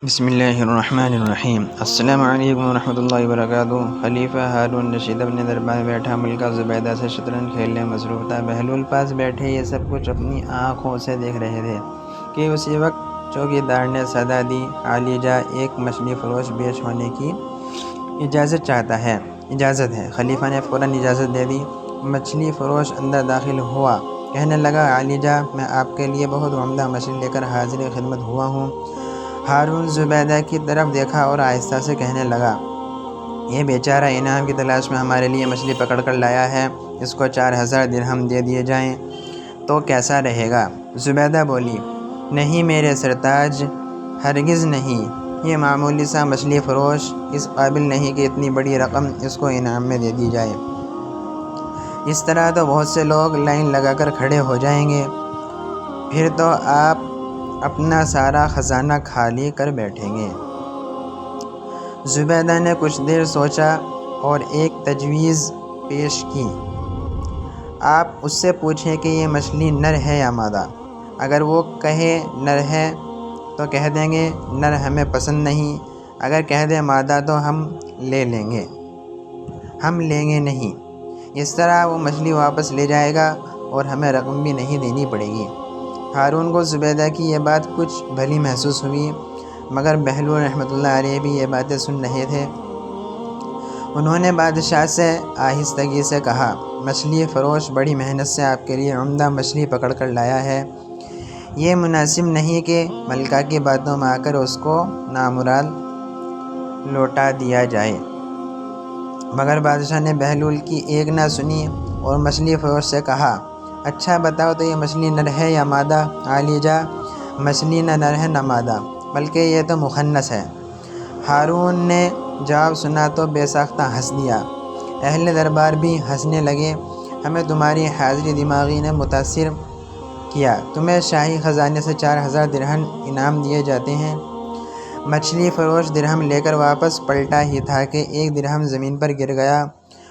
بسم اللہ الرحمن الرحیم۔ السلام علیکم ورحمۃ اللہ وبرکاتہ۔ خلیفہ ہارون رشید اپنے دربار میں بیٹھا، ملکہ زبیدہ سے شطرنج کھیلنے میں مصروف تھا۔ بہلول پاس بیٹھے یہ سب کچھ اپنی آنکھوں سے دیکھ رہے تھے کہ اسی وقت چوکیدار نے صدا دی، عالی جا، ایک مچھلی فروش پیش ہونے کی اجازت ہے۔ خلیفہ نے فوراً اجازت دے دی۔ مچھلی فروش اندر داخل ہوا، کہنے لگا، عالی جا، میں آپ کے لیے بہت عمدہ مچھلی لے کر حاضر خدمت ہوا ہوں۔ ہارون زبیدہ کی طرف دیکھا اور آہستہ سے کہنے لگا، یہ بیچارہ انعام کی تلاش میں ہمارے لیے مچھلی پکڑ کر لایا ہے، اس کو 4000 درہم دے دیے جائیں تو کیسا رہے گا؟ زبیدہ بولی، نہیں میرے سرتاج، ہرگز نہیں، یہ معمولی سا مچھلی فروش اس قابل نہیں کہ اتنی بڑی رقم اس کو انعام میں دے دی جائے۔ اس طرح تو بہت سے لوگ لائن لگا کر کھڑے ہو جائیں گے، پھر تو آپ اپنا سارا خزانہ خالی کر بیٹھیں گے۔ زبیدہ نے کچھ دیر سوچا اور ایک تجویز پیش کی، آپ اس سے پوچھیں کہ یہ مچھلی نر ہے یا مادہ؟ اگر وہ کہے نر ہے تو کہہ دیں گے نر ہمیں پسند نہیں، اگر کہہ دے مادہ تو ہم لیں گے نہیں۔ اس طرح وہ مچھلی واپس لے جائے گا اور ہمیں رقم بھی نہیں دینی پڑے گی۔ ہارون کو زبیدہ کی یہ بات کچھ بھلی محسوس ہوئی، مگر بہلول رحمۃ اللہ علیہ بھی یہ باتیں سن رہے تھے۔ انہوں نے بادشاہ سے آہستگی سے کہا، مچھلی فروش بڑی محنت سے آپ کے لیے عمدہ مچھلی پکڑ کر لایا ہے، یہ مناسب نہیں کہ ملکہ کی باتوں میں آ کر اس کو نامراد لوٹا دیا جائے۔ مگر بادشاہ نے بہلول کی ایک نہ سنی اور مچھلی فروش سے کہا، اچھا بتاؤ تو یہ مچھلی نر ہے یا مادہ؟ عالی جا، مچھلی نہ نر ہے نہ مادہ، بلکہ یہ تو مخنث ہے۔ ہارون نے جواب سنا تو بے ساختہ ہنس دیا۔ اہل دربار بھی ہنسنے لگے۔ ہمیں تمہاری حاضری دماغی نے متاثر کیا، تمہیں شاہی خزانے سے 4000 درہم انعام دیے جاتے ہیں۔ مچھلی فروش درہم لے کر واپس پلٹا ہی تھا کہ ایک درہم زمین پر گر گیا۔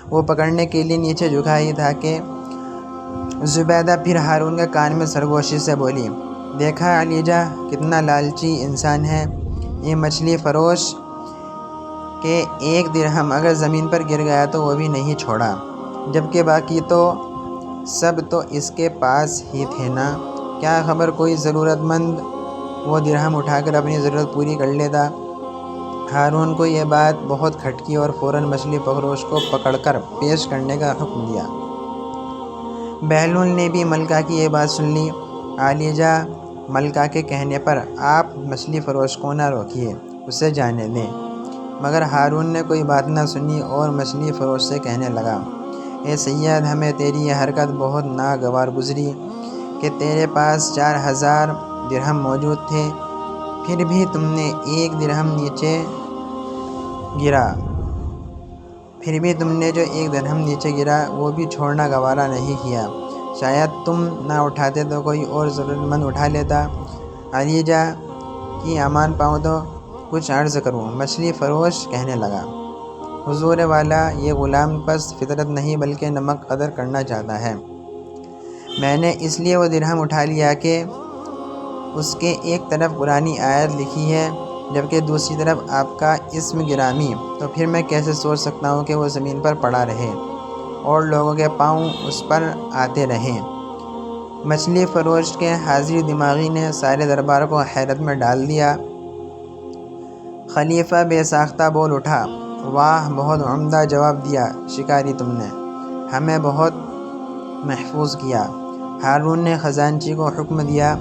وہ پکڑنے کے لیے نیچے جھکا ہی تھا کہ زبیدہ پھر ہارون کے کان میں سرگوشی سے بولی، دیکھا علی جا، کتنا لالچی انسان ہے یہ مچھلی فروش کہ ایک درہم اگر زمین پر گر گیا تو وہ بھی نہیں چھوڑا، جبکہ باقی تو سب تو اس کے پاس ہی تھے نا، کیا خبر کوئی ضرورت مند وہ درہم اٹھا کر اپنی ضرورت پوری کر لیتا۔ ہارون کو یہ بات بہت کھٹکی اور فوراً مچھلی فروش کو پکڑ کر پیش کرنے کا حکم دیا۔ بہلول نے بھی ملکہ کی یہ بات سن لی۔ عالی جا، ملکہ کے کہنے پر آپ مچھلی فروش کو نہ روکیے، اسے جانے دیں۔ مگر ہارون نے کوئی بات نہ سنی اور مچھلی فروش سے کہنے لگا، اے سید، ہمیں تیری یہ حرکت بہت ناگوار گزری کہ تیرے پاس 4000 درہم موجود تھے، پھر بھی تم نے ایک درہم نیچے گرا وہ بھی چھوڑنا گوارا نہیں کیا، شاید تم نہ اٹھاتے تو کوئی اور ضرورت مند اٹھا لیتا۔ علی جا کی امان پاؤں تو کچھ عرض کروں۔ مچھلی فروش کہنے لگا، حضور والا، یہ غلام پست فطرت نہیں بلکہ نمک قدر کرنا چاہتا ہے۔ میں نے اس لیے وہ درہم اٹھا لیا کہ اس کے ایک طرف قرآنی آیت لکھی ہے، جبکہ دوسری طرف آپ کا اسم گرامی، تو پھر میں کیسے سوچ سکتا ہوں کہ وہ زمین پر پڑا رہے اور لوگوں کے پاؤں اس پر آتے رہیں۔ مچھلی فروش کے حاضری دماغی نے سارے دربار کو حیرت میں ڈال دیا۔ خلیفہ بے ساختہ بول اٹھا، واہ، بہت عمدہ جواب دیا شکاری تم نے، ہمیں بہت محظوظ کیا۔ ہارون نے خزانچی کو حکم دیا،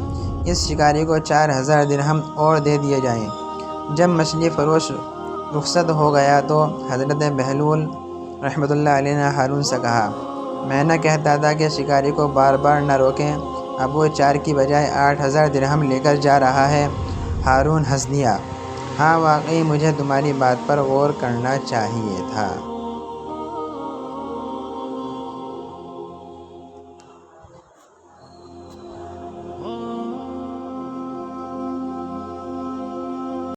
اس شکاری کو 4000 درہم اور دے دیے جائیں۔ جب مچھلی فروش رخصت ہو گیا تو حضرت بہلول رحمۃ اللہ علیہ نے ہارون سے کہا، میں نہ کہتا تھا کہ شکاری کو بار بار نہ روکیں، اب وہ 4 کی بجائے 8000 درہم لے کر جا رہا ہے۔ ہارون ہنس دیا، ہاں واقعی مجھے تمہاری بات پر غور کرنا چاہیے تھا۔